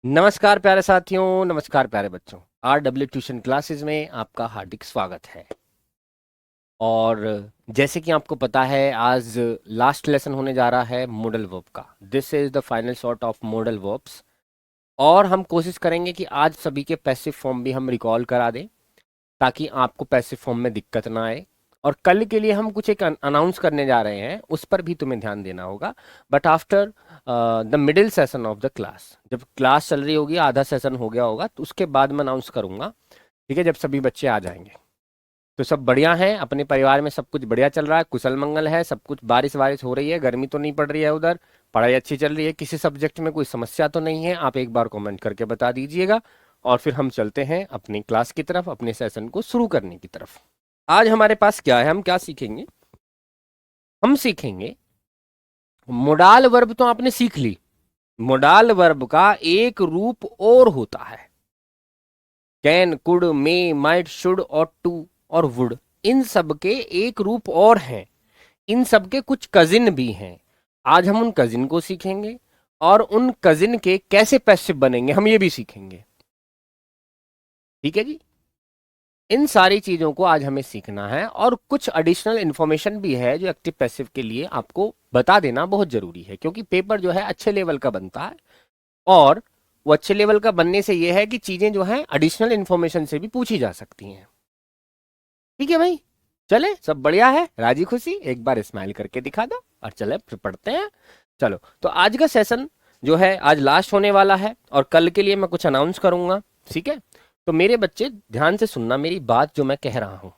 नमस्कार प्यारे साथियों, नमस्कार प्यारे बच्चों। RW ट्यूशन क्लासेस में आपका हार्दिक स्वागत है। और जैसे कि आपको पता है, आज लास्ट लेसन होने जा रहा है मॉडल वर्ब का। This is the final sort of modal verbs. और हम कोशिश करेंगे कि आज सभी के पैसिव फॉर्म भी हम रिकॉल करा दें, ताकि आपको पैसिव फॉर्म में दिक्कत ना आए। और कल के लिए हम कुछ एक अनाउंस करने जा रहे हैं, उस पर भी तुम्हें ध्यान देना होगा। But after the middle session of the class, जब क्लास चल रही होगी, आधा सेशन हो गया होगा, तो उसके बाद मैं अनाउंस करूंगा। ठीक है, जब सभी बच्चे आ जाएंगे। तो सब बढ़िया है, अपने परिवार में सब कुछ बढ़िया चल रहा है, कुशल मंगल है, सब कुछ। बारिश वारिश हो रही है, गर्मी तो नहीं पड़ रही है उधर, पढ़ाई अच्छी चल रही है, किसी सब्जेक्ट में कोई समस्या तो नहीं है? आप एक बार कमेंट करके बता दीजिएगा। और फिर हम चलते हैं अपनी क्लास की तरफ, अपने सेशन को शुरू करने की तरफ। आज हमारे पास क्या है, हम क्या सीखेंगे? हम सीखेंगे मोडाल वर्ब। तो आपने सीख ली, मोडाल वर्ब का एक रूप और होता है। Can, could, may, might, should और टू और वुड, इन सब के एक रूप और हैं। इन सब के कुछ कजिन भी हैं। आज हम उन कजिन को सीखेंगे, और उन कजिन के कैसे पैसिव बनेंगे हम ये भी सीखेंगे। ठीक है जी। इन सारी चीजों को आज हमें सीखना है, और कुछ एडिशनल इंफॉर्मेशन भी है जो एक्टिव पैसिव के लिए आपको बता देना बहुत जरूरी है, क्योंकि पेपर जो है अच्छे लेवल का बनता है। और वो अच्छे लेवल का बनने से ये है कि चीजें जो है एडिशनल इंफॉर्मेशन से भी पूछी जा सकती हैं। ठीक है भाई, चले, सब बढ़िया है, राजी खुशी, एक बार स्माइल करके दिखा दो और चले फिर पढ़ते हैं। चलो, तो आज का सेशन जो है आज लास्ट होने वाला है, और कल के लिए मैं कुछ अनाउंस करूंगा। ठीक है, तो मेरे बच्चे ध्यान से सुनना मेरी बात जो मैं कह रहा हूं।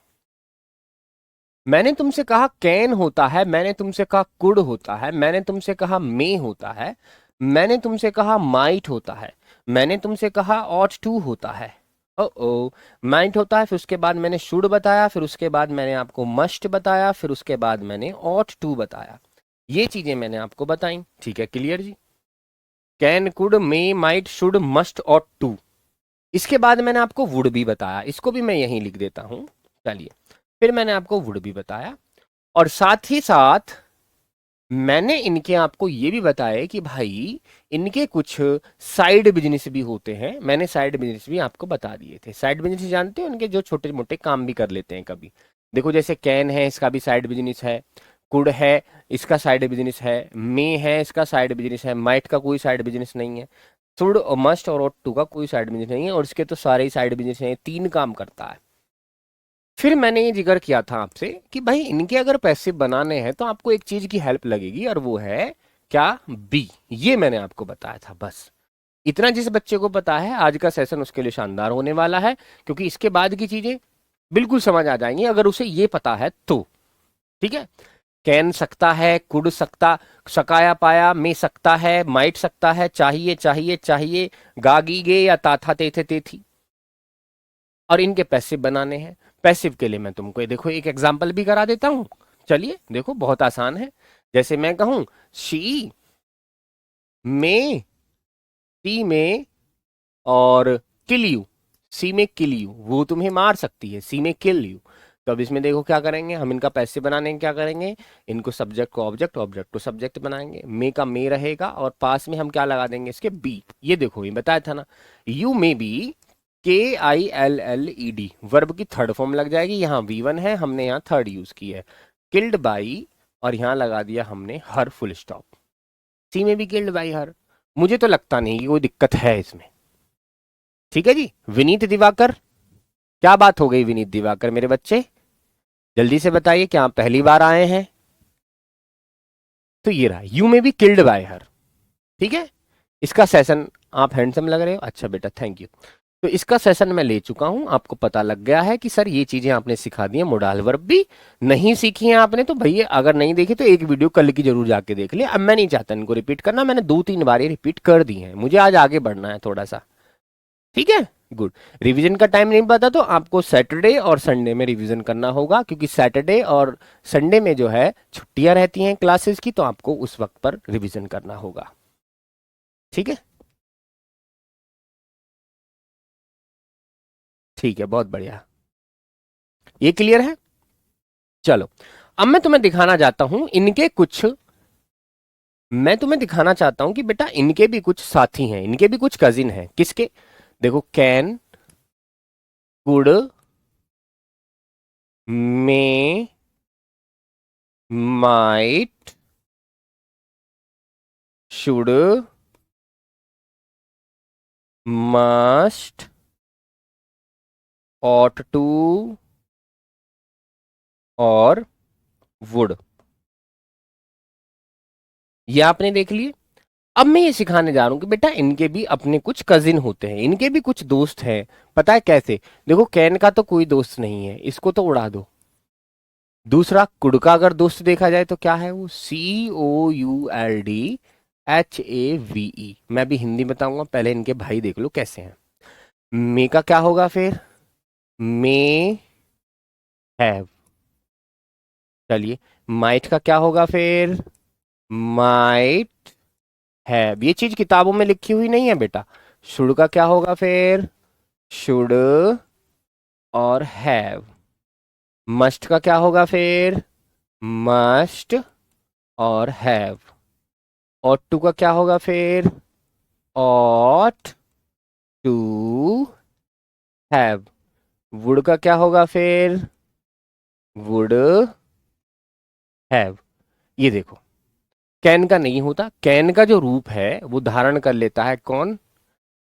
मैंने तुमसे कहा कैन होता है, मैंने तुमसे कहा कुड होता है, मैंने तुमसे कहा मे होता है, मैंने तुमसे कहा माइट होता है, मैंने तुमसे कहा ऑट टू होता है। ओ माइट होता है, फिर उसके बाद मैंने शुड बताया, फिर उसके बाद मैंने आपको मस्ट बताया, फिर उसके बाद मैंने ऑट टू बताया। ये चीजें मैंने आपको बताई। ठीक है, क्लियर जी? Can, could, may, might, should, must, ought to. इसके बाद मैंने आपको वुड भी बताया, इसको भी मैं यहीं लिख देता हूं। चलिए, फिर मैंने आपको वुड भी बताया, और साथ ही साथ मैंने इनके आपको ये भी बताया कि भाई इनके कुछ साइड बिजनेस भी होते हैं। मैंने साइड बिजनेस भी आपको बता दिए थे। साइड बिजनेस जानते हो, इनके जो छोटे मोटे काम भी कर लेते हैं कभी। देखो, जैसे कैन है, इसका भी साइड बिजनेस है। कुड है, इसका साइड बिजनेस है। मे है, इसका साइड बिजनेस है। माइट का कोई साइड बिजनेस नहीं है। शुड और मस्ट और ought to का कोई साइड बिजनेस नहीं है, और इसके तो सारे ही साइड बिजनेस हैं, तीन काम करता है। फिर मैंने ये जिक्र किया था आपसे कि भाई इनके अगर पैसिव बनाने हैं तो आपको एक चीज की हेल्प लगेगी, और वो है क्या? बी। ये मैंने आपको बताया था। बस इतना जिस बच्चे को पता है, आज का सेशन उसके लिए शानदार होने वाला है, क्योंकि इसके बाद की चीजें बिल्कुल समझ आ जाएंगी अगर उसे ये पता है तो। ठीक है, कैन सकता है, कुड सकता, सकाया पाया, में सकता है, माइट सकता है, चाहिए चाहिए चाहिए, गागी गे या ताथा तेथे तेथी। और इनके पैसिव बनाने हैं। पैसिव के लिए मैं तुमको देखो एक एग्जांपल भी करा देता हूं। चलिए देखो, बहुत आसान है। जैसे मैं कहूं शी में, सी में, और किल यू। सी में किल यू, वो तुम्हें मार सकती है। सी में किल यू। तो अब इसमें देखो क्या करेंगे हम, इनका पैसिव बनाने क्या करेंगे? इनको सब्जेक्ट को ऑब्जेक्ट, ऑब्जेक्ट को सब्जेक्ट बनाएंगे। मे का मे रहेगा, और पास में हम क्या लगा देंगे इसके? बी। ये देखो, ये बताया था ना, you may be KILLED, verb की थर्ड फॉर्म लग जाएगी। यहाँ V1 है, हमने यहाँ थर्ड यूज की है। किल्ड बाई, और यहाँ लगा दिया हमने हर, फुल स्टॉप। सी में भी किल्ड बाई हर। मुझे तो लगता नहीं कि कोई दिक्कत है इसमें। ठीक है जी। विनीत दिवाकर, क्या बात हो गई विनीत दिवाकर मेरे बच्चे? जल्दी से बताइए, क्या आप पहली बार आए हैं? तो ये रहा, यू में भी किल्ड बाय हर। ठीक है, इसका सेशन, आप हैंडसम लग रहे हो, अच्छा बेटा, थैंक यू। तो इसका सेशन मैं ले चुका हूं, आपको पता लग गया है कि सर ये चीजें आपने सिखा दी हैं। मोडाल वर्ब भी नहीं सीखी है आपने, तो भैया अगर नहीं देखी तो एक वीडियो कल की जरूर जाके देख ले। अब मैं नहीं चाहता इनको रिपीट करना, मैंने 2-3 बार ये रिपीट कर दी है, मुझे आज आगे बढ़ना है थोड़ा सा। ठीक है, गुड। रिवीजन का टाइम नहीं पता तो आपको सैटरडे और संडे में रिवीजन करना होगा, क्योंकि सैटरडे और संडे में जो है छुट्टियां रहती हैं क्लासेस की, तो आपको उस वक्त पर रिवीजन करना होगा। ठीक है, ठीक है, बहुत बढ़िया। ये क्लियर है? चलो, अब मैं तुम्हें दिखाना चाहता हूं इनके कुछ मैं तुम्हें दिखाना चाहता हूं कि बेटा इनके भी कुछ साथी हैं, इनके भी कुछ कजिन हैं। किसके? देखो, can, could, may, might, should, must, ought to और वुड। ये आपने देख लिए। अब मैं ये सिखाने जा रहा हूं कि बेटा इनके भी अपने कुछ कजिन होते हैं, इनके भी कुछ दोस्त हैं। पता है कैसे? देखो, कैन का तो कोई दोस्त नहीं है, इसको तो उड़ा दो। दूसरा, कुड का अगर दोस्त देखा जाए तो क्या है वो? COULDHAVE। मैं भी हिंदी बताऊंगा, पहले इनके भाई देख लो कैसे हैं। मे का क्या होगा फिर? May have. चलिए, माइट का क्या होगा फिर? Might have. ये चीज किताबों में लिखी हुई नहीं है बेटा। शुड का क्या होगा फिर? शुड और हैव। मस्ट का क्या होगा फिर? मस्ट और हैव। और टू का क्या होगा फिर? ought to have. वुड का क्या होगा फिर? Would have. ये देखो, कैन का नहीं होता। कैन का जो रूप है वो धारण कर लेता है कौन?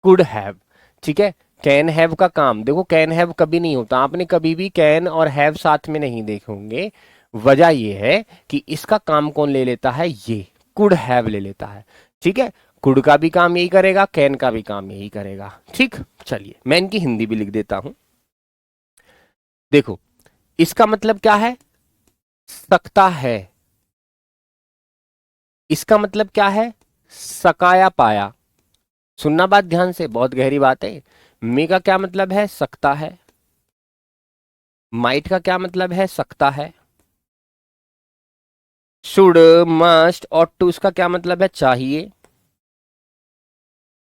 Could have. ठीक है। कैन हैव का काम देखो, कैन हैव कभी नहीं होता, आपने कभी भी कैन और हैव साथ में नहीं देखे होंगे। वजह ये है कि इसका काम कौन ले लेता है? ये कुड हैव ले लेता है। ठीक है। कुड का भी काम यही करेगा, कैन का भी काम यही करेगा। ठीक। चलिए, मैं इनकी हिंदी भी लिख देता हूं। देखो, इसका मतलब क्या है? सकता है। इसका मतलब क्या है? सकाया पाया। सुनना बात ध्यान से, बहुत गहरी बात है। मे का क्या मतलब है? सकता है। माइट का क्या मतलब है? सकता है। शुड, मस्ट और टू, इसका क्या मतलब है? चाहिए।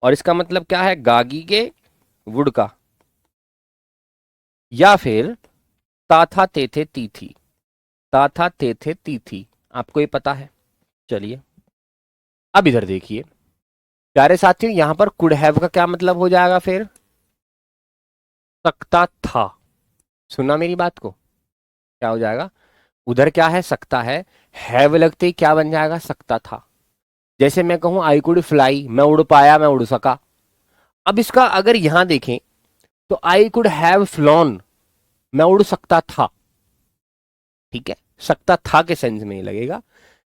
और इसका मतलब क्या है? गागी के वुड का। या फिर ताथा तेथे तीथी। ताथा तेथे तीथी, आपको ये पता है। चलिए, अब इधर देखिए प्यारे साथियों, यहां पर कुड हैव का क्या मतलब हो जाएगा फिर? सकता था। सुना मेरी बात को? क्या हो जाएगा? उधर क्या है? सकता है। हैव लगते ही क्या बन जाएगा? सकता था। जैसे मैं कहूं आई कुड फ्लाई, मैं उड़ पाया, मैं उड़ सका। अब इसका अगर यहां देखें तो आई कुड हैव फ्लॉन, मैं उड़ सकता था। ठीक है, सकता था के सेंस में ही लगेगा।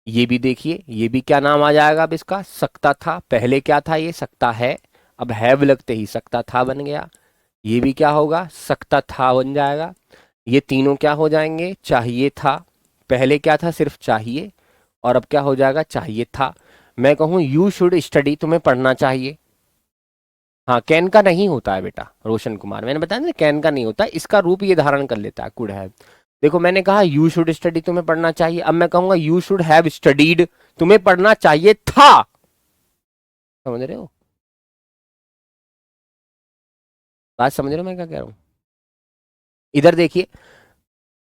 ये भी देखिए, ये भी क्या नाम आ जाएगा अब इसका? सकता था। पहले क्या था? ये सकता है। अब हैव लगते ही सकता था बन गया। ये भी क्या होगा? सकता था बन जाएगा। ये तीनों क्या हो जाएंगे? चाहिए था। पहले क्या था? सिर्फ चाहिए। और अब क्या हो जाएगा? चाहिए था। मैं कहूं यू शुड स्टडी, तुम्हें पढ़ना चाहिए। हाँ, कैन का नहीं होता है बेटा रोशन कुमार, मैंने बताया ना कैन का नहीं होता, इसका रूप ये धारण कर लेता है कुड हैव। देखो, मैंने कहा यू शुड स्टडी, तुम्हें पढ़ना चाहिए। अब मैं कहूंगा यू शुड हैव स्टडीड, तुम्हें पढ़ना चाहिए था। समझ रहे हो? बात समझ रहे हो मैं क्या कह रहा हूं? इधर देखिए,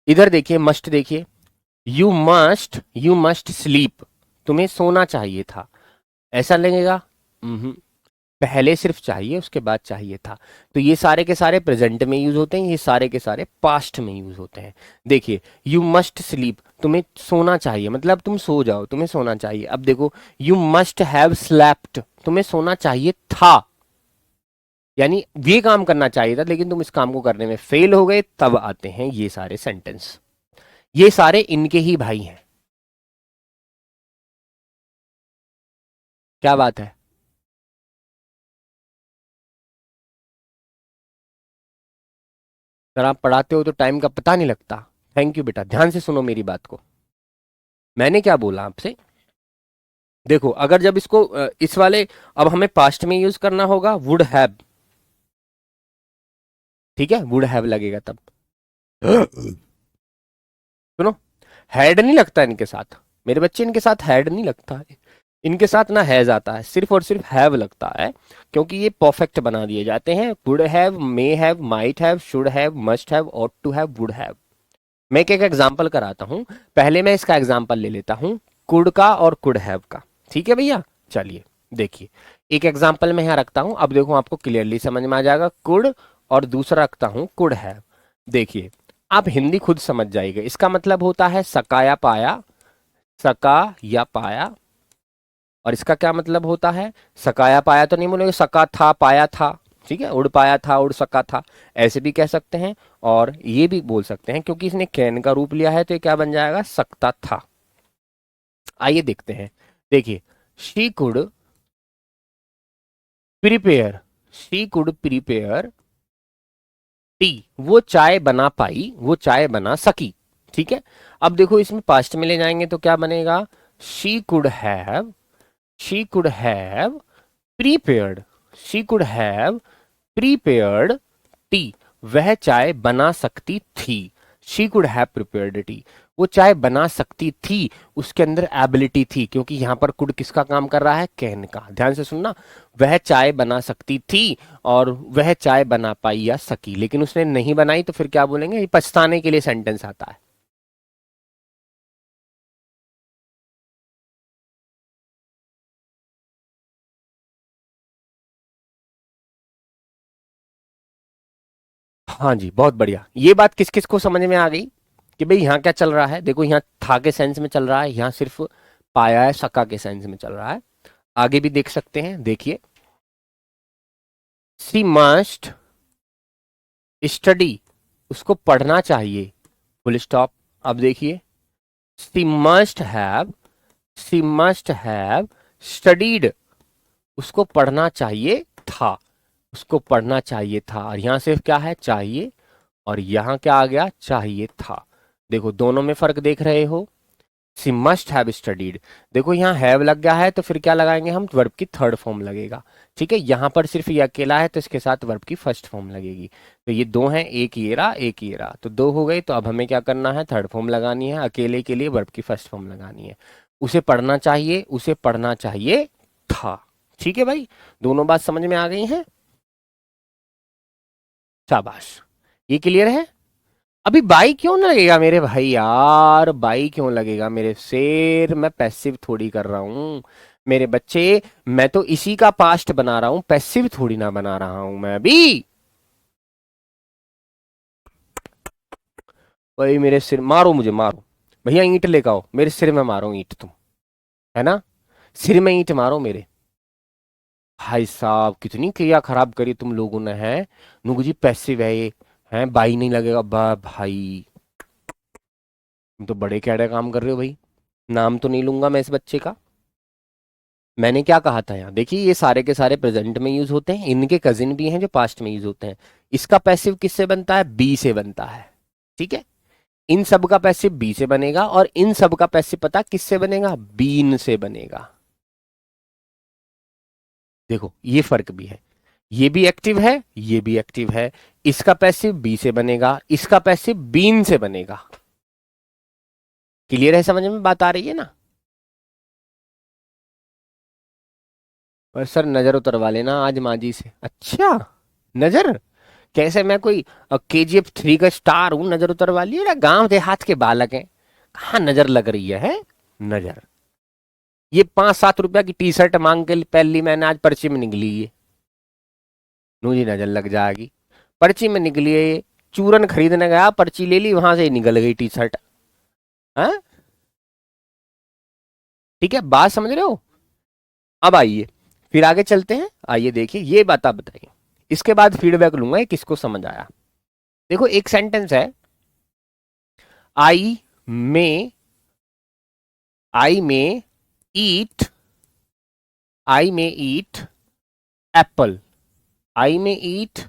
इधर देखिए, मस्ट देखिए। यू मस्ट स्लीप, तुम्हें सोना चाहिए था। ऐसा लगेगा? पहले सिर्फ चाहिए, उसके बाद चाहिए था। तो ये सारे के सारे प्रेजेंट में यूज होते हैं, ये सारे के सारे पास्ट में यूज होते हैं। देखिए, यू मस्ट स्लीप, तुम्हें सोना चाहिए, मतलब तुम सो जाओ, तुम्हें सोना चाहिए। अब देखो, यू मस्ट हैव स्लैप्ड, तुम्हें सोना चाहिए था। यानी ये काम करना चाहिए था लेकिन तुम इस काम को करने में फेल हो गए। तब आते हैं ये सारे सेंटेंस। ये सारे इनके ही भाई हैं। क्या बात है? अगर आप पढ़ाते हो तो टाइम का पता नहीं लगता। थैंक यू बेटा, ध्यान से सुनो मेरी बात को। मैंने क्या बोला आपसे? देखो, अगर जब इसको इस वाले, अब हमें पास्ट में यूज करना होगा वुड हैव। ठीक है, वुड हैव लगेगा तब। सुनो, हैड नहीं लगता इनके साथ, मेरे बच्चे, इनके साथ हैड नहीं लगता है। इनके साथ ना हैज आता है, सिर्फ और सिर्फ हैव लगता है। क्योंकि ये परफेक्ट बना दिए जाते हैं। Would have, may have, might have, should have, must have, ought to have, would have. मैं एक एग्जांपल कराता हूं। पहले मैं इसका एग्जांपल ले लेता हूं, कुड का और कुड हैव का। ठीक है भैया, चलिए देखिए एक एग्जाम्पल मैं यहाँ रखता हूं, अब देखो आपको क्लियरली समझ में आ जाएगा। कुड और दूसरा रखता हूं कुड है। देखिए आप हिंदी खुद समझ जाइएगा, इसका मतलब होता है सका या पाया, सका या पाया। और इसका क्या मतलब होता है, सकाया पाया तो नहीं बोलेंगे, सका था पाया था, ठीक है, उड़ पाया था उड़ सका था, ऐसे भी कह सकते हैं। और ये भी बोल सकते हैं क्योंकि इसने कैन का रूप लिया है तो ये क्या बन जाएगा, सकता था। आइए देखते हैं, देखिए she could prepare, she could prepare T, वो चाय बना पाई, वो चाय बना सकी। ठीक है, अब देखो इसमें पास्ट में ले जाएंगे तो क्या बनेगा, she could have, she could have prepared, she could have prepared T, वह चाय बना सकती थी। She could have prepared T, वो चाय बना सकती थी, उसके अंदर एबिलिटी थी, क्योंकि यहां पर कुड किसका काम कर रहा है, कैन का। ध्यान से सुनना, वह चाय बना सकती थी और वह चाय बना पाई या सकी, लेकिन उसने नहीं बनाई तो फिर क्या बोलेंगे, ये पछताने के लिए सेंटेंस आता है। हाँ जी, बहुत बढ़िया। ये बात किस किस को समझ में आ गई कि भाई यहाँ क्या चल रहा है। देखो यहाँ था के सेंस में चल रहा है, यहाँ सिर्फ पाया है, सका के सेंस में चल रहा है। आगे भी देख सकते हैं, देखिए सी मस्ट स्टडी, उसको पढ़ना चाहिए, फुल स्टॉप। अब देखिए she must have, she must have studied, उसको पढ़ना चाहिए था, उसको पढ़ना चाहिए था। और यहां सिर्फ क्या है, चाहिए, और यहां क्या आ गया, चाहिए था। देखो दोनों में फर्क देख रहे हो, सी मस्ट हैव स्टडीड, देखो यहाँ हैव लग गया है तो फिर क्या लगाएंगे हम, वर्ब की थर्ड फॉर्म लगेगा। ठीक है, यहाँ पर सिर्फ ये अकेला है तो इसके साथ वर्ब की फर्स्ट फॉर्म लगेगी। तो ये दो हैं, एक ये रहा एक ये रहा, तो दो हो गई। तो अब हमें क्या करना है, थर्ड फॉर्म लगानी है, अकेले के लिए वर्ब की फर्स्ट फॉर्म लगानी है। उसे पढ़ना चाहिए, उसे पढ़ना चाहिए था। ठीक है भाई, दोनों बात समझ में आ गई हैं, शाबाश। ये क्लियर है। अभी बाई क्यों ना लगेगा मेरे भाई, यार बाई क्यों लगेगा मेरे शेर, मैं पैसिव थोड़ी कर रहा हूं मेरे बच्चे, मैं तो इसी का पास्ट बना रहा हूं, पैसिव थोड़ी ना बना रहा हूं मैं अभी। भाई मेरे सिर मारो, मुझे मारो भैया, ईंट लेकर आओ, मेरे सिर में मारो ईंट तुम, है ना, सिर में ईंट मारो मेरे। भाई साहब कितनी क्रिया खराब करी तुम लोगों ने, है नुगु जी, पैसिव है ये, है बाई नहीं लगेगा बा भाई, तुम तो बड़े कैडे काम कर रहे हो भाई। नाम तो नहीं लूंगा मैं इस बच्चे का। मैंने क्या कहा था यहाँ, देखिए ये सारे के सारे प्रेजेंट में यूज होते हैं, इनके कजिन भी हैं जो पास्ट में यूज होते हैं। इसका पैसिव किससे बनता है, बी से बनता है। ठीक है, इन सब का पैसिव बी से बनेगा और इन सब का पैसिव पता किससे बनेगा, बीन से बनेगा। देखो ये फर्क भी है, ये भी एक्टिव है, ये भी एक्टिव है, इसका पैसिव बी से बनेगा, इसका पैसिव बीन से बनेगा। क्लियर है, समझ में बात आ रही है ना। और सर नजर उतरवा लेना आज माजी से। अच्छा, नजर कैसे, मैं कोई KGF 3 का स्टार हूं, नजर उतरवा लिया, ना गांव देहात के बालक हैं, कहाँ नजर लग रही है नजर। ये 5-7 रुपया की टी शर्ट मांग के पहन ली मैंने, आज पर्ची में निकली ये, मुझे नजर लग जाएगी। पर्ची में निकली है ये, चूरन खरीदने गया, पर्ची ले ली, वहां से ही निकल गई टी शर्ट। हाँ ठीक है, बात समझ रहे हो। अब आइए फिर आगे चलते हैं, आइए देखिए ये बात आप बताइए, इसके बाद फीडबैक लूंगा ये किसको समझ आया। देखो एक सेंटेंस है, I may, I may eat, I may eat apple, I may eat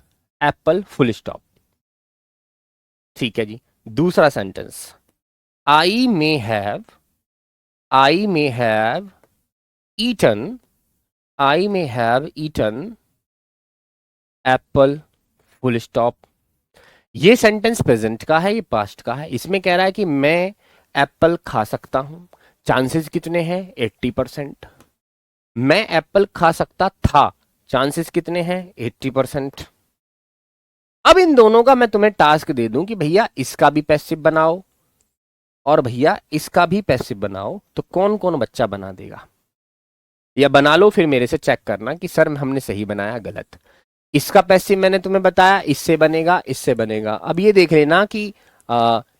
apple full stop. ठीक है जी, दूसरा sentence, I may have, I may have eaten, I may have eaten apple full stop. ये sentence present का है, ये past का है। इसमें कह रहा है कि मैं एप्पल खा सकता हूं, चांसेस कितने हैं, 80%। मैं एप्पल खा सकता था, चांसेस कितने हैं, 80%। अब इन दोनों का मैं तुम्हें टास्क दे दूं कि भैया इसका भी पैसिव बनाओ और भैया इसका भी पैसिव बनाओ, तो कौन कौन बच्चा बना देगा। या बना लो फिर मेरे से चेक करना कि सर हमने सही बनाया गलत। इसका पैसिव मैंने तुम्हें बताया, इससे बनेगा इससे बनेगा। अब ये देख लेना कि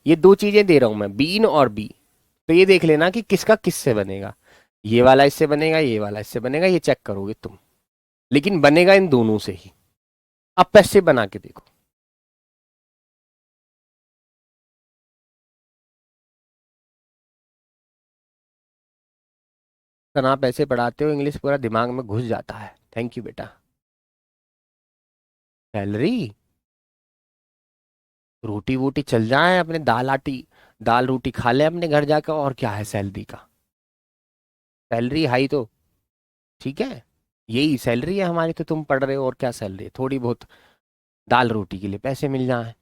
ये दो चीजें दे रहा हूं मैं, बीन और बी, तो ये देख लेना कि किसका किससे बनेगा। ये वाला इससे बनेगा, ये वाला इससे बनेगा, ये चेक करोगे तुम, लेकिन बनेगा इन दोनों से ही। अब पैसिव बना के देखो। सर आप ऐसे पढ़ाते हो इंग्लिश पूरा दिमाग में घुस जाता है, थैंक यू बेटा। सैलरी, रोटी वोटी चल जाए अपने, दाल आटी दाल रोटी खा ले अपने घर जाकर, और क्या है सैलरी का। सैलरी हाई तो ठीक है, यही सैलरी है हमारी, तो तुम पढ़ रहे हो और क्या सैलरी है, थोड़ी बहुत दाल रोटी के लिए पैसे मिल जाए।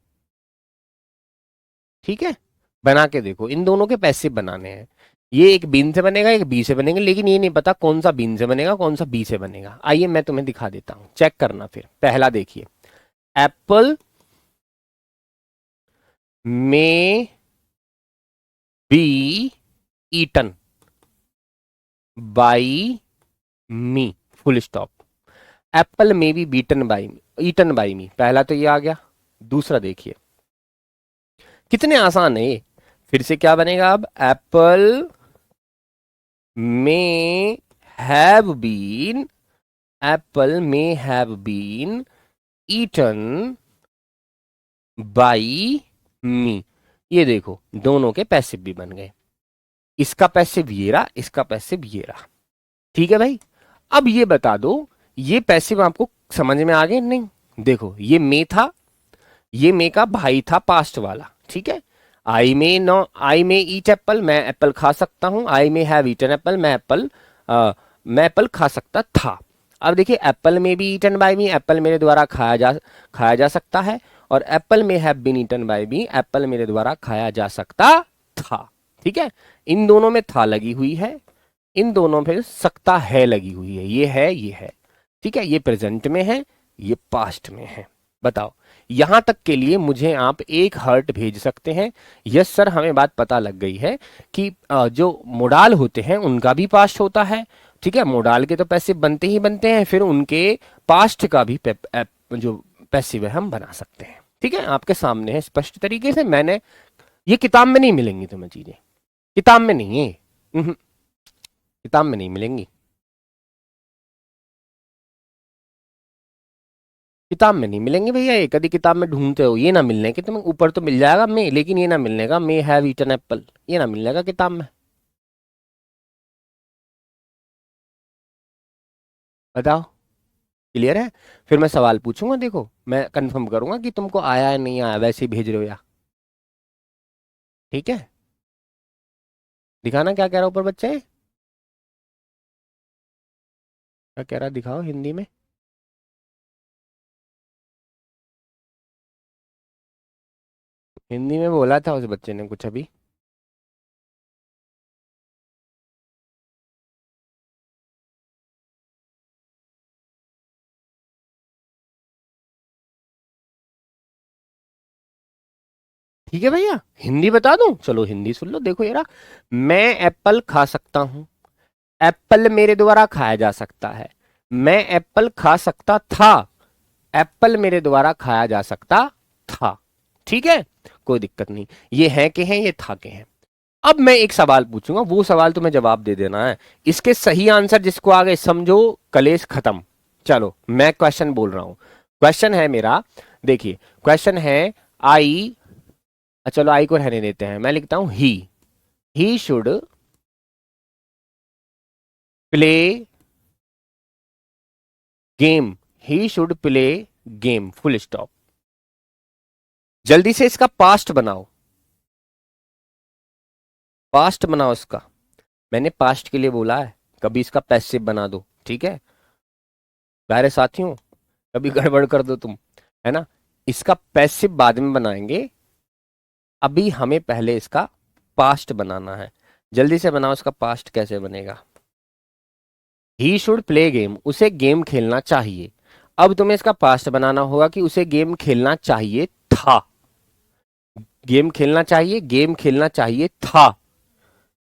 ठीक है, बना के देखो, इन दोनों के पैसे बनाने हैं। ये एक बीन से बनेगा एक बी से बनेगा, लेकिन ये नहीं पता कौन सा बीन से बनेगा कौन सा बी से बनेगा। आइए मैं तुम्हें दिखा देता हूं, चेक करना। फिर पहला देखिए, एप्पल में be eaten by me, full stop. Apple में be beaten by me, eaten by me, पहला तो ये आ गया। दूसरा देखिए कितने आसान है ये। फिर से क्या बनेगा अब, Apple may have been, Apple may have been eaten by मी। ये देखो दोनों के पैसिव भी बन गए, इसका पैसिव ये रहा, इसका पैसिव ये रहा। ठीक है भाई, अब ये बता दो ये पैसिव आपको समझ में आ गए नहीं। देखो ये मे था, ये मे का भाई था पास्ट वाला, ठीक है। आई मे ईट एप्पल, मैं एप्पल खा सकता हूं। आई मे हैव ईटन एप्पल, मैं एप्पल खा सकता था। अब देखिए एप्पल में भी ईटन बाय मी, एप्पल मेरे द्वारा खाया जा सकता है। और apple may have been eaten by me, apple मेरे द्वारा खाया जा सकता था। ठीक है, इन दोनों में था लगी हुई है, इन दोनों पे सकता है लगी हुई है, ये है ये है। ठीक है, ये प्रेजेंट में है, ये पास्ट में है। बताओ, यहां तक के लिए मुझे आप एक हर्ट भेज सकते हैं। यस सर, हमें बात पता लग गई है कि जो मोडाल होते हैं उनका भी पास्ट होता है। ठीक है, मोडाल के तो पैसिव बनते ही बनते हैं, फिर उनके पास्ट का भी जो पैसिव है हम बना सकते हैं। ठीक है, आपके सामने है स्पष्ट तरीके से। मैंने ये किताब में नहीं मिलेंगी तुम्हें चीजें, किताब में नहीं है, किताब में नहीं मिलेंगी, किताब में नहीं मिलेंगे भैया। ये कभी किताब में ढूंढते हो, ये ना मिलने के तुम्हें, ऊपर तो मिल जाएगा मे, लेकिन ये ना मिलने का मे हैव ईटन एप्पल, ये ना मिलने का किताब में। बताओ, क्लियर है। फिर मैं सवाल पूछूंगा, देखो मैं कंफर्म करूंगा कि तुमको आया है नहीं आया, वैसे ही भेज रहे हो या। ठीक है, दिखाना क्या कह रहा ऊपर बच्चे, क्या कह रहा दिखाओ हिंदी में। हिंदी में बोला था उस बच्चे ने कुछ अभी। ठीक है भैया, हिंदी बता दूं, चलो हिंदी सुन लो। देखो ये रहा, मैं एप्पल खा सकता हूं, एप्पल मेरे द्वारा खाया जा सकता है। मैं एप्पल खा सकता था, एप्पल मेरे द्वारा खाया जा सकता था। ठीक है, कोई दिक्कत नहीं, ये है के हैं ये था के हैं। अब मैं एक सवाल पूछूंगा, वो सवाल तुम्हें जवाब दे देना है। इसके सही आंसर जिसको आ गए समझो कलेश खत्म। चलो मैं क्वेश्चन बोल रहा हूं, क्वेश्चन है मेरा, देखिए क्वेश्चन है आई, चलो आई को रहने देते हैं, मैं लिखता हूं he should play game, he should play game, full stop. जल्दी से इसका पास्ट बनाओ, पास्ट बनाओ इसका। मैंने पास्ट के लिए बोला है, कभी इसका पैसिव बना दो। ठीक है प्यारे साथियों, कभी गड़बड़ कर दो तुम, है ना। इसका पैसिव बाद में बनाएंगे, अभी हमें पहले इसका पास्ट बनाना है। जल्दी से बनाओ, इसका पास्ट कैसे बनेगा। ही शुड प्ले गेम, उसे गेम खेलना चाहिए। अब तुम्हें इसका पास्ट बनाना होगा कि उसे गेम खेलना चाहिए था, गेम खेलना चाहिए, गेम खेलना चाहिए था,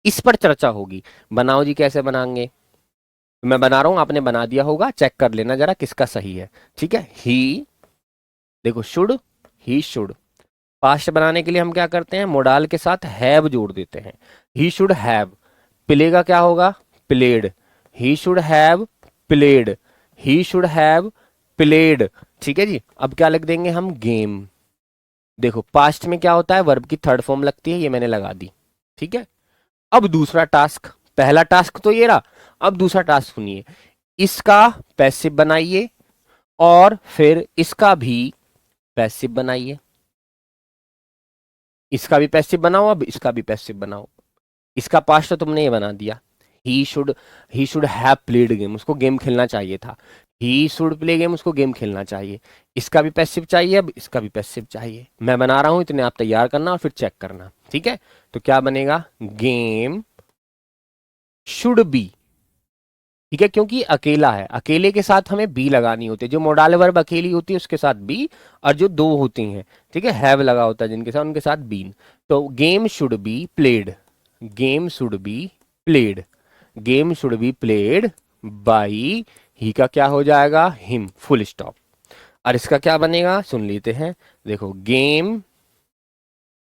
इस पर चर्चा होगी। बनाओ जी, कैसे बनाएंगे। तो मैं बना रहा हूं, आपने बना दिया होगा, चेक कर लेना जरा किसका सही है। ठीक है, ही, देखो शुड, ही शुड। पास्ट बनाने के लिए हम क्या करते हैं, मोडाल के साथ हैव जोड़ देते हैं। ही शुड हैव, प्ले का क्या होगा, played. He should have played, he should have played. ठीक है जी, अब क्या लिख देंगे हम, गेम। देखो पास्ट में क्या होता है, वर्ब की थर्ड फॉर्म लगती है, ये मैंने लगा दी। ठीक है, अब दूसरा टास्क, पहला टास्क तो ये रहा, अब दूसरा टास्क सुनिए। इसका पैसिव बनाइए और फिर इसका भी पैसिव बनाइए। इसका भी पैसिव बनाओ, अब इसका भी पैसिव बनाओ। इसका पास्ट तो तुमने ये बना दिया, he should, he should have played game, उसको गेम खेलना चाहिए था। ही शुड प्ले गेम, उसको गेम खेलना चाहिए। इसका भी पैसिव चाहिए, अब इसका भी पैसिव चाहिए। मैं बना रहा हूं, इतने आप तैयार करना और फिर चेक करना। ठीक है, तो क्या बनेगा, गेम शुड बी। ठीक है, क्योंकि अकेला है, अकेले के साथ हमें बी लगानी होती है। जो मोडाल वर्ब अकेली होती है उसके साथ बी, और जो दो होती हैं, ठीक है, हैव लगा होता है जिनके साथ, उनके साथ बीन। तो game should be played, game should be played, game should be played by, he का क्या हो जाएगा, हिम, फुल स्टॉप। और इसका क्या बनेगा, सुन लेते हैं। देखो, game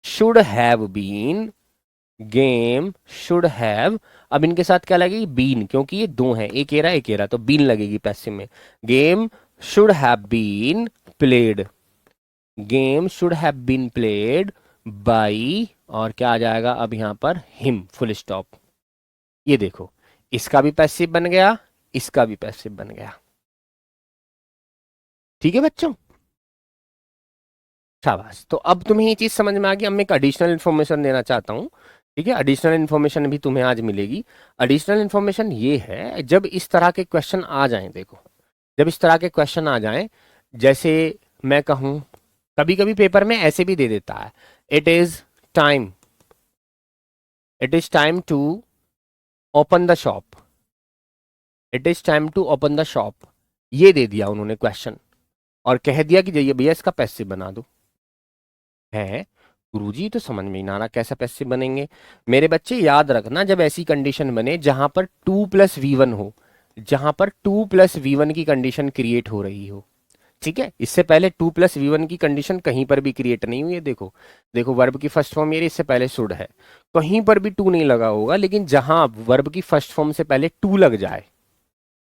should have been, game should have, अब इनके साथ क्या लगेगी, बीन, क्योंकि ये दो हैं, एक एरा एक एरा, तो बीन लगेगी पैसिव में। Game should have been played, game should have been played by, और क्या आ जाएगा अब यहां पर, हिम, फुल स्टॉप। ये देखो, इसका भी पैसिव बन गया, इसका भी पैसिव बन गया। ठीक है बच्चों, शाबाश। तो अब तुम्हें ये चीज समझ में आ गई। अब मैं एक एडिशनल इन्फॉर्मेशन देना चाहता हूँ। ठीक है, एडिशनल इन्फॉर्मेशन भी तुम्हें आज मिलेगी। एडिशनल इन्फॉर्मेशन ये है, जब इस तरह के क्वेश्चन आ जाएं, देखो जब इस तरह के क्वेश्चन आ जाएं, जैसे मैं कहूं, कभी कभी पेपर में ऐसे भी दे देता है, it is time, it is time to open the shop, it is time to open the shop, ये दे दिया उन्होंने क्वेश्चन, और कह दिया कि जाइए भैया इसका पैसिव बना दो। है, गुरुजी तो समझ में ही ना आ रहा कैसे पैसिव बनेंगे। मेरे बच्चे याद रखना, जब ऐसी कंडीशन बने जहां पर 2+V1 हो, जहां पर 2+V1 की कंडीशन क्रिएट हो रही हो। ठीक है, इससे पहले 2+V1 की कंडीशन कहीं पर भी क्रिएट नहीं हुई है। देखो, देखो वर्ब की फर्स्ट फॉर्म मेरी, इससे पहले शुड है, कहीं पर भी टू नहीं लगा होगा, लेकिन जहां वर्ब की फर्स्ट फॉर्म से पहले टू लग जाए,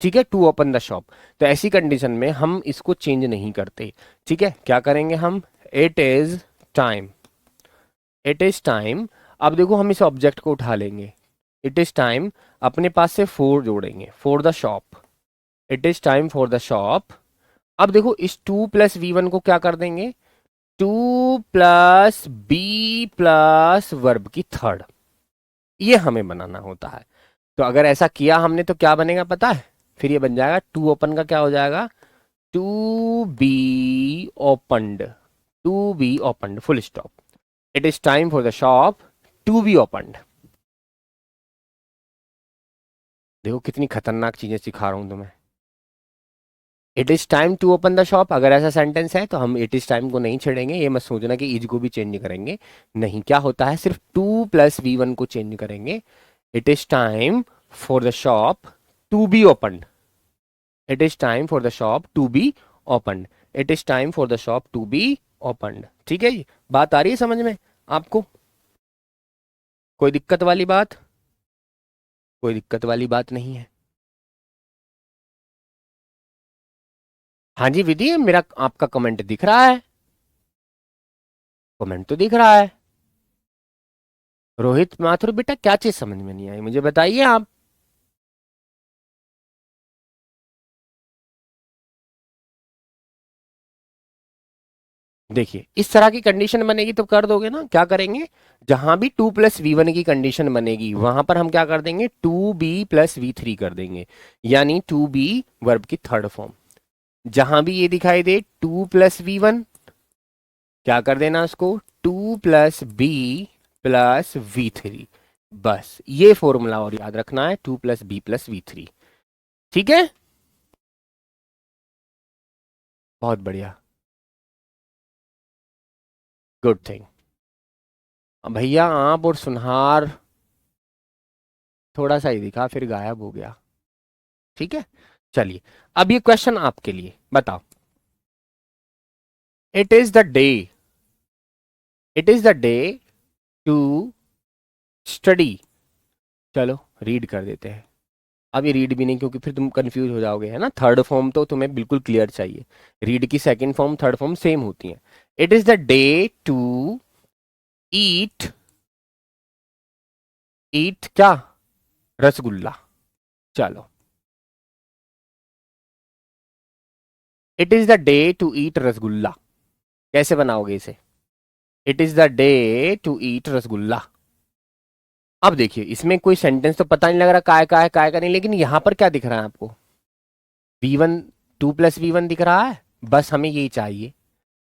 ठीक है, टू ओपन द शॉप, तो ऐसी कंडीशन में हम इसको चेंज नहीं करते। ठीक है, क्या करेंगे हम, it is time, it is time. अब देखो हम इस ऑब्जेक्ट को उठा लेंगे, इट इज टाइम, अपने पास से फोर जोड़ेंगे, for the shop, it is time for the shop. अब देखो इस 2+V1 को क्या कर देंगे, 2+B+वर्ब की थर्ड, ये हमें बनाना होता है। तो अगर ऐसा किया हमने तो क्या बनेगा पता है, फिर ये बन जाएगा टू ओपन का क्या हो जाएगा, to be opened, to be opened, full stop. It is time for the shop to be opened. देखो कितनी खतरनाक चीजें सिखा रहा हूं तुम्हें। It is time to open the shop, अगर ऐसा सेंटेंस है तो हम इट इज टाइम को नहीं छेड़ेंगे, ये मत सोचना कि इज को भी चेंज करेंगे, नहीं, क्या होता है, सिर्फ 2+V1 को चेंज करेंगे। It is time for the shop to be opened, it is time for the shop to be opened, it is time for the shop to be opened. ठीक है जी, बात आ रही है समझ में आपको, कोई दिक्कत वाली बात, कोई दिक्कत वाली बात नहीं है। हाँ जी विधि, मेरा आपका कमेंट दिख रहा है, कमेंट तो दिख रहा है। रोहित माथुर, बेटा क्या चीज समझ में नहीं आई मुझे बताइए आप। देखिए इस तरह की कंडीशन बनेगी तो कर दोगे ना, क्या करेंगे, जहां भी 2+V1 की कंडीशन बनेगी वहां पर हम क्या कर देंगे, 2B+V3 कर देंगे, यानी 2B वर्ब की थर्ड फॉर्म। जहां भी ये दिखाई दे 2+V1, क्या कर देना उसको, 2+B+V3, बस ये फॉर्मूला और याद रखना है, 2+B+V3। ठीक है, बहुत बढ़िया, गुड थिंग। भैया आप और सुनहार थोड़ा सा ही दिखा, फिर गायब हो गया। ठीक है, चलिए अब ये क्वेश्चन आपके लिए, बताओ। It is the day, it is the day to study. चलो रीड कर देते हैं। अब ये रीड भी नहीं, क्योंकि फिर तुम कंफ्यूज हो जाओगे, है ना। थर्ड फॉर्म तो तुम्हें बिल्कुल क्लियर चाहिए। रीड की second form third form same होती है। It is the day to eat, eat क्या, रसगुल्ला। चलो, it is the day to eat rasgulla, कैसे बनाओगे इसे। It is the day to eat rasgulla. अब देखिए इसमें कोई सेंटेंस तो पता नहीं लग रहा, काय का नहीं, लेकिन यहां पर क्या दिख रहा है आपको, V1, 2+V1 दिख रहा है, बस हमें यही चाहिए।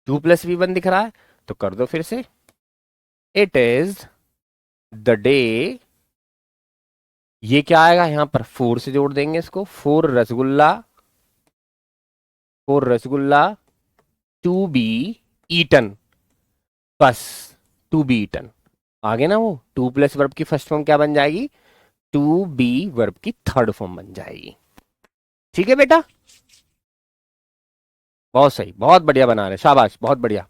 2+V1 दिख रहा है तो कर दो फिर से। इट इज द डे, ये क्या आएगा यहां पर, 4 से जोड़ देंगे इसको, 4 rasgulla, 4 rasgulla to be eaten, बस टू बी ईटन। आगे ना वो 2+ वर्ब की फर्स्ट फॉर्म क्या बन जाएगी, टू बी वर्ब की थर्ड फॉर्म बन जाएगी। ठीक है बेटा, बहुत सही, बहुत बढ़िया बना रहे, शाबाश, बहुत बढ़िया।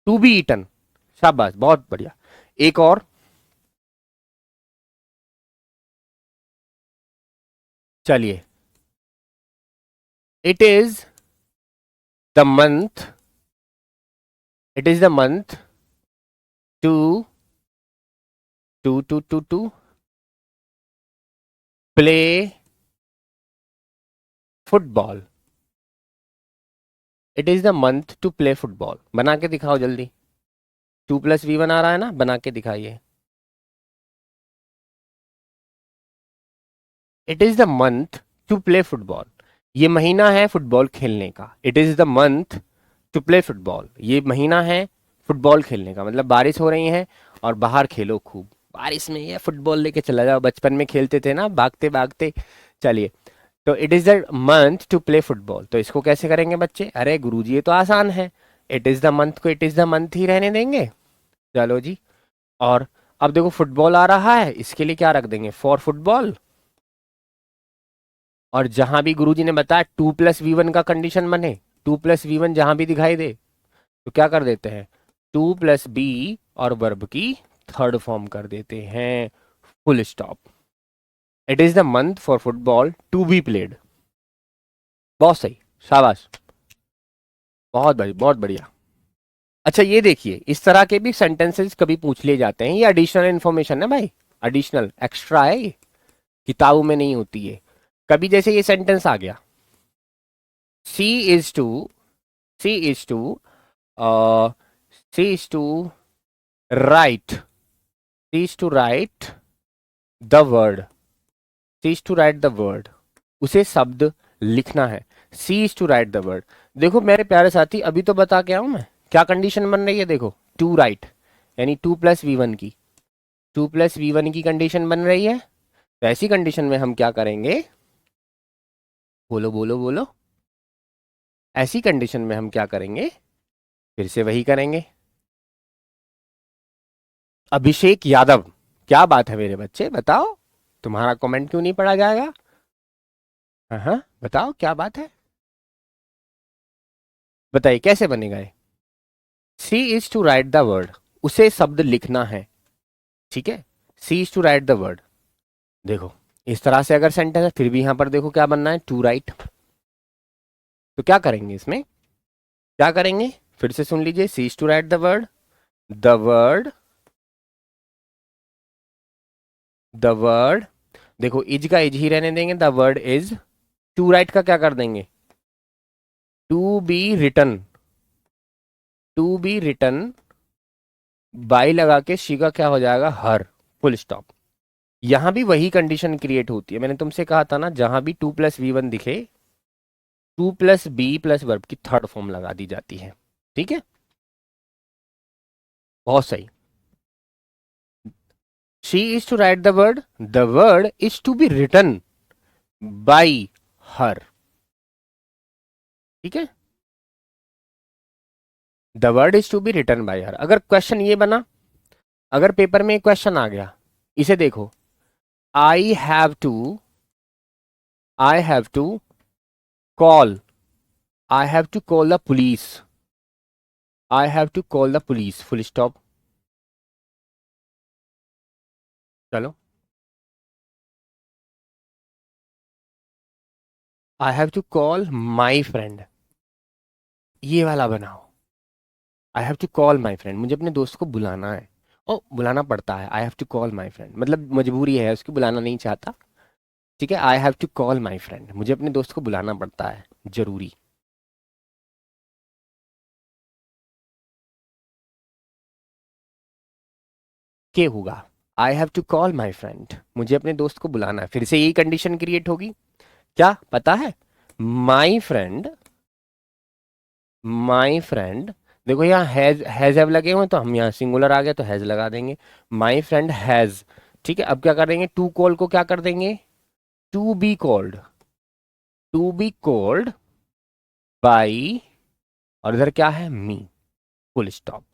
टू बी ईटन, शाबाश, बहुत बढ़िया। एक और, चलिए। It is the month, it is the month to to to to to play football. It is the month to play football, बना के दिखाओ जल्दी। 2+V1 आ रहा है ना, बना के दिखाइए। It is the month to play football, ये महीना है फुटबॉल खेलने का। It is the month to play football, ये महीना है फुटबॉल खेलने का, मतलब बारिश हो रही है और बाहर खेलो खूब, बारिश में ये फुटबॉल लेके चला जाओ, बचपन में खेलते थे ना भागते भागते। चलिए, तो it is the month to play football, तो इसको कैसे करेंगे बच्चे, अरे गुरुजी ये तो आसान है, इट इज द मंथ को इट इज द मंथ ही रहने देंगे। चलो जी, और अब देखो फुटबॉल आ रहा है, इसके लिए क्या रख देंगे, फॉर फुटबॉल। और जहां भी गुरुजी ने बताया 2+V1 का कंडीशन बने, 2+V1 जहां भी दिखाई दे तो क्या कर देते हैं, 2+B और वर्ब की थर्ड फॉर्म कर देते हैं, full stop. It is the month for football to be played, बहुत सही, शाबाश, बहुत बढ़िया, बहुत बढ़िया। अच्छा ये देखिए, इस तरह के भी सेंटेंसेस कभी पूछ लिए जाते हैं, ये एडिशनल इन्फॉर्मेशन है भाई, एडिशनल एक्स्ट्रा है ये, किताबों में नहीं होती है। कभी जैसे ये सेंटेंस आ गया, she is to, she is to she is to write, she is to write the word, she is to write the word, उसे शब्द लिखना है। She is to write the word. देखो मेरे प्यारे साथी, अभी तो बता के आऊं मैं, क्या कंडीशन बन रही है, देखो टू राइट, यानी 2+V1 की, 2+V1 की कंडीशन बन रही है। तो ऐसी कंडीशन में हम क्या करेंगे, बोलो बोलो बोलो, ऐसी कंडीशन में हम क्या करेंगे, फिर से वही करेंगे। अभिषेक यादव, क्या बात है मेरे बच्चे, बताओ, तुम्हारा कमेंट क्यों नहीं पढ़ा जाएगा। हाँ हाँ, बताओ क्या बात है, बताइए कैसे बनेगा ये। She is to write the word, उसे शब्द लिखना है, ठीक है, she is to write the word. देखो इस तरह से अगर सेंटेंस है, फिर भी यहां पर देखो क्या बनना है, टू राइट। तो क्या करेंगे इसमें, क्या करेंगे, फिर से सुन लीजिए, she is to write the word, the word, the word, देखो इज का इज ही रहने देंगे, the word is, to write का क्या कर देंगे, to be written, to be written by लगा के शी का क्या हो जाएगा, हर, फुल स्टॉप। यहां भी वही कंडीशन क्रिएट होती है, मैंने तुमसे कहा था ना, जहां भी 2+V1 दिखे, 2+B+ वर्ब की थर्ड फॉर्म लगा दी जाती है, ठीक है, बहुत सही। She is to write the word is to be written by her, ठीक है, the word is to be written by her. अगर क्वेश्चन ये बना, अगर पेपर में एक क्वेश्चन आ गया, इसे देखो, I have to I have to call, I have to call the police, I have to call the police, full stop. चलो, I have to call my friend, ये वाला बनाओ। I have to call my friend, मुझे अपने दोस्त को बुलाना है, ओ बुलाना पड़ता है, I have to call my friend, मतलब मजबूरी है उसकी, बुलाना नहीं चाहता। ठीक है, I have to call my friend, मुझे अपने दोस्त को बुलाना पड़ता है, जरूरी। के होगा, I have to call my friend, मुझे अपने दोस्त को बुलाना है, फिर से यही कंडीशन क्रिएट होगी, क्या पता है, माई फ्रेंड, माई फ्रेंड, देखो यहाँ हैज हैव लगे हुए हैं, तो हम यहाँ सिंगुलर आ गए तो हैज लगा देंगे, माई फ्रेंड हैज। ठीक है, अब क्या कर देंगे, टू कॉल को क्या कर देंगे, to be called, to be called by, और इधर क्या है, me, full stop.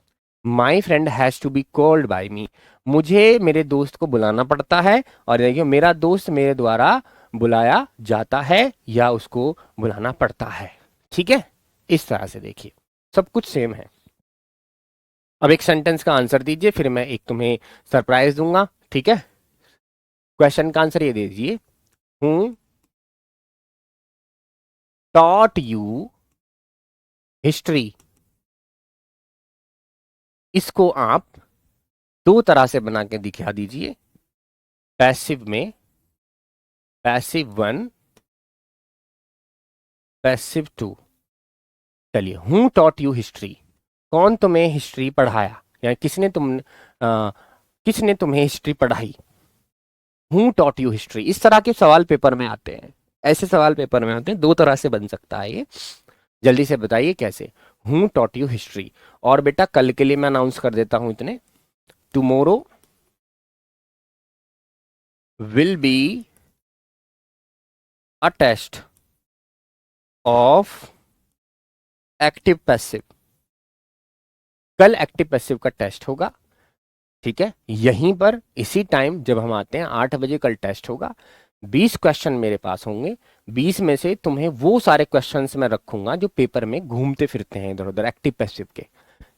My friend has to be called by me, मुझे मेरे दोस्त को बुलाना पड़ता है, और देखिए मेरा दोस्त मेरे द्वारा बुलाया जाता है या उसको बुलाना पड़ता है। ठीक है, इस तरह से देखिए सब कुछ सेम है। अब एक सेंटेंस का आंसर दीजिए, फिर मैं एक तुम्हें सरप्राइज दूंगा। ठीक है, क्वेश्चन का आंसर ये दीजिए, हूँ टॉट यू हिस्ट्री, इसको आप दो तरह से बना के दिखा दीजिए, पैसिव में, पैसिव वन, पैसिव टू। चलिए, हु टॉट यू हिस्ट्री, कौन तुम्हें हिस्ट्री पढ़ाया, या किसने तुम्हें हिस्ट्री पढ़ाई, हु टॉट यू हिस्ट्री। इस तरह के सवाल पेपर में आते हैं, ऐसे सवाल पेपर में आते हैं, दो तरह से बन सकता है ये, जल्दी से बताइए कैसे, हु टॉट यू हिस्ट्री। और बेटा कल के लिए मैं अनाउंस कर देता हूं इतने, tomorrow will be a test of active passive, कल एक्टिव पैसिव का टेस्ट होगा। ठीक है, यहीं पर इसी टाइम जब हम आते हैं 8 बजे कल टेस्ट होगा, 20 क्वेश्चन मेरे पास होंगे, 20 में से तुम्हें वो सारे क्वेश्चंस मैं रखूंगा जो पेपर में घूमते फिरते हैं इधर उधर एक्टिव पैसिव के।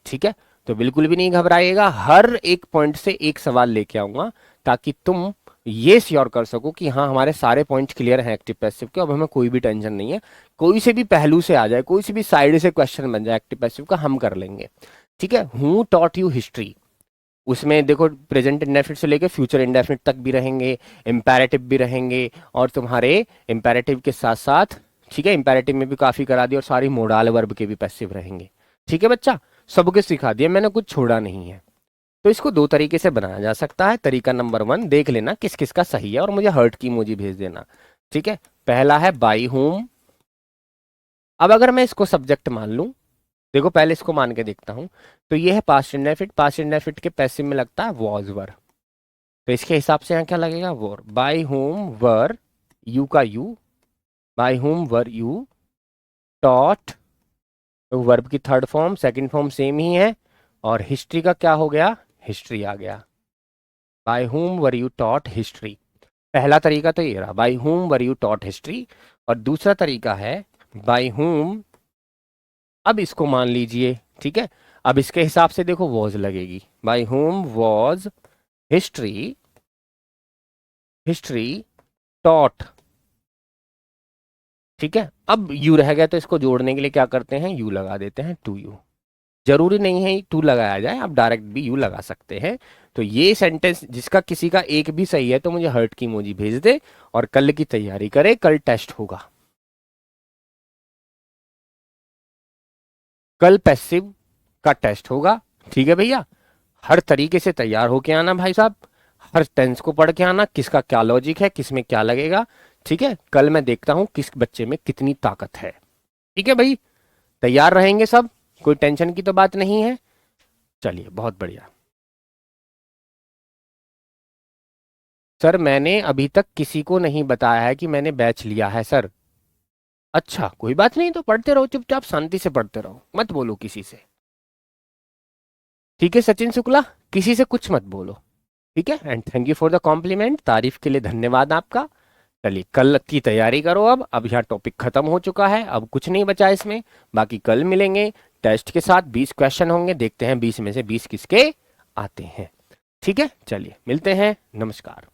ठीक है, तो बिल्कुल भी नहीं घबराइएगा, हर एक पॉइंट से एक सवाल लेके आऊंगा, ताकि तुम ये श्योर कर सको कि हाँ हमारे सारे पॉइंट क्लियर हैं एक्टिव पैसिव के, अब हमें कोई भी टेंशन नहीं है, कोई से भी पहलू से आ जाए, कोई से भी साइड से क्वेश्चन बन जाए एक्टिव पैसिव का, हम कर लेंगे। ठीक है, हु टॉट यू हिस्ट्री, उसमें देखो प्रेजेंट इंडेफिनिट से लेके फ्यूचर इंडेफिनिट तक भी रहेंगे, इम्पेरेटिव भी रहेंगे, और तुम्हारे इम्पेरेटिव के साथ साथ, ठीक है, इम्पेरेटिव में भी काफी करा दिया, और सारी मोडाल वर्ब के भी पैसिव रहेंगे। ठीक है बच्चा, सबके सिखा दिया मैंने, कुछ छोड़ा नहीं है। तो इसको दो तरीके से बनाया जा सकता है, तरीका नंबर 1 देख लेना किस किस का सही है, और मुझे हर्ट की इमोजी भेज देना। ठीक है, पहला है बाई होम। अब अगर मैं इसको सब्जेक्ट मान लूं, देखो पहले इसको मान के देखता हूं, तो ये है पास्ट इंडेफिनिट, पास्ट इंडेफिनिट के पैसिव में लगता है वॉज वर, तो इसके हिसाब से यहाँ क्या लगेगा, were, by whom were, you का you, by whom were you taught, verb की third form second form same ही है, और हिस्ट्री का क्या हो गया, हिस्ट्री आ गया, by whom were you taught history. पहला तरीका तो ये रहा, by whom were you taught history, और दूसरा तरीका है बाई होम, अब इसको मान लीजिए, ठीक है, अब इसके हिसाब से देखो वॉज लगेगी, by home was history, history taught. ठीक है, अब यू रह गया, तो इसको जोड़ने के लिए क्या करते हैं, यू लगा देते हैं, टू यू, जरूरी नहीं है टू लगाया जाए, आप डायरेक्ट भी यू लगा सकते हैं। तो ये सेंटेंस जिसका किसी का एक भी सही है तो मुझे हर्ट की इमोजी भेज दे, और कल की तैयारी करे, कल टेस्ट होगा, कल पैसिव का टेस्ट होगा। ठीक है भैया, हर तरीके से तैयार होके आना भाई साहब, हर टेंस को पढ़ के आना, किसका क्या लॉजिक है, किस में क्या लगेगा। ठीक है, कल मैं देखता हूं किस बच्चे में कितनी ताकत है। ठीक है भाई, तैयार रहेंगे सब, कोई टेंशन की तो बात नहीं है। चलिए बहुत बढ़िया। सर मैंने अभी तक किसी को नहीं बताया है कि मैंने बैच लिया है सर। अच्छा कोई बात नहीं, तो पढ़ते रहो चुपचाप, शांति से पढ़ते रहो, मत बोलो किसी से। ठीक है सचिन शुक्ला, किसी से कुछ मत बोलो। ठीक है, and thank you for the compliment, तारीफ के लिए धन्यवाद आपका। चलिए कल की तैयारी करो। अब यह टॉपिक खत्म हो चुका है, अब कुछ नहीं बचा इसमें। बाकी कल मिलेंगे टेस्ट के साथ, 20 क्वेश्चन होंगे, देखते हैं 20 में से 20 किसके आते हैं। ठीक है, चलिए मिलते हैं, नमस्कार।